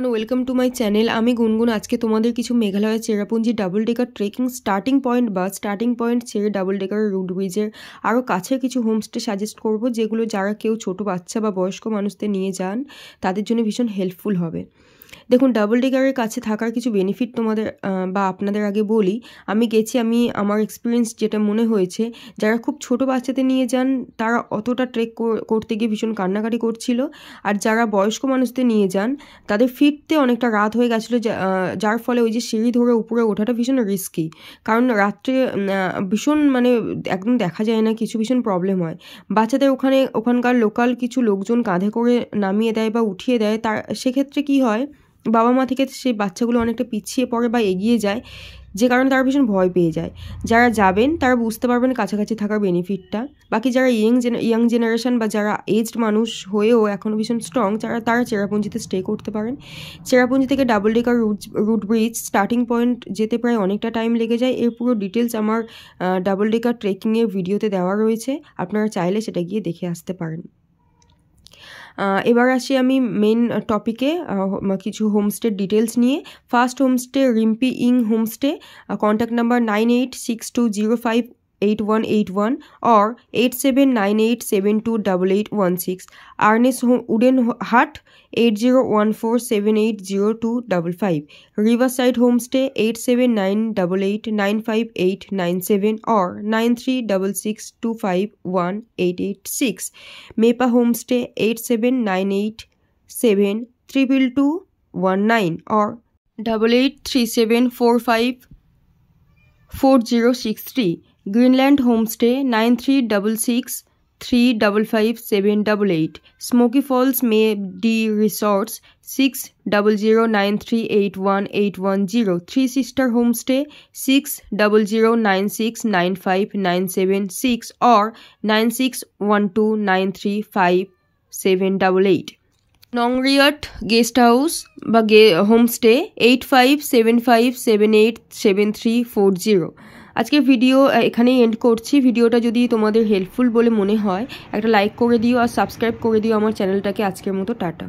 Welcome to my channel. আমি গুনগুন। আজকে তোমাদের কিছু মেঘালয়ের Cherrapunji double decker trekking starting point ছেড়ে ডাবল ডেকার রুট ব্রিজের আরও কাছের কিছু হোমস্টে সাজেস্ট করব, যেগুলো যারা কেউ ছোট বাচ্চা বা বয়স্ক মানুষদের নিয়ে যান তাদের জন্য ভীষণ হেল্পফুল হবে। দেখুন, ডাবল ডেকারের কাছে থাকার কিছু বেনিফিট তোমাদের বা আপনাদের আগে বলি। আমি গেছি, আমার এক্সপিরিয়েন্স যেটা মনে হয়েছে, যারা খুব ছোট বাচ্চাদের নিয়ে যান তারা অতটা ট্রেক করতে গিয়ে ভীষণ কান্নাকাটি করছিল, আর যারা বয়স্ক মানুষদের নিয়ে যান তাদের ফিরতে অনেকটা রাত হয়ে গেছিলো, যার ফলে ওই যে সিঁড়ি ধরে উপরে ওঠাটা ভীষণ রিস্কি। কারণ রাত্রে ভীষণ একদম দেখা যায় না কিছু, ভীষণ প্রবলেম হয়। বাচ্চাদের ওখানকার লোকাল কিছু লোকজন কাঁধে করে নামিয়ে দেয় বা উঠিয়ে দেয়, সেক্ষেত্রে কি হয়, বাবা মা থেকে সেই বাচ্চাগুলো অনেকটা পিছিয়ে পড়ে বা এগিয়ে যায়, যে কারণে তারা ভীষণ ভয় পেয়ে যায়। যারা যাবেন তারা বুঝতে পারবেন কাছাকাছি থাকার বেনিফিটটা। বাকি যারা ইয়াং জেনারেশন বা যারা এজড মানুষ হয়েও এখনও ভীষণ স্ট্রং, তারা চেরাপুঞ্জিতে স্টে করতে পারেন। চেরাপুঞ্জি থেকে double decker root bridge starting point যেতে প্রায় অনেকটা টাইম লেগে যায়। এর পুরো ডিটেলস আমার ডাবল ডেকার ট্রেকিংয়ের ভিডিওতে দেওয়া রয়েছে, আপনারা চাইলে সেটা গিয়ে দেখে আসতে পারেন। এবার আসি আমি মেন টপিকে, কিছু হোমস্টের ডিটেলস নিয়ে। ফার্স্ট হোমস্টে রিম্পি ইং homestay, contact number 9862058181 or 8798728816. Arnes Wooden Hut 8014780255. Riverside Homestay 8798895897 or 9366251886. Mepa Homestay 8798722219 or 8837454063. Greenland Homestay 9366355788. Smoky Falls May D Resorts 6009381810. Three Sister Homestay 6009695976 or 9612935788. নংরিয়াট guest house বা হোমস্টে 8575787340. আজকের video এখানেই and করছি। ভিডিওটা যদি তোমাদের helpful বলে মনে হয় একটা লাইক করে দিও আর সাবস্ক্রাইব করে দিও আমার চ্যানেলটাকে। আজকের মতো টাটা।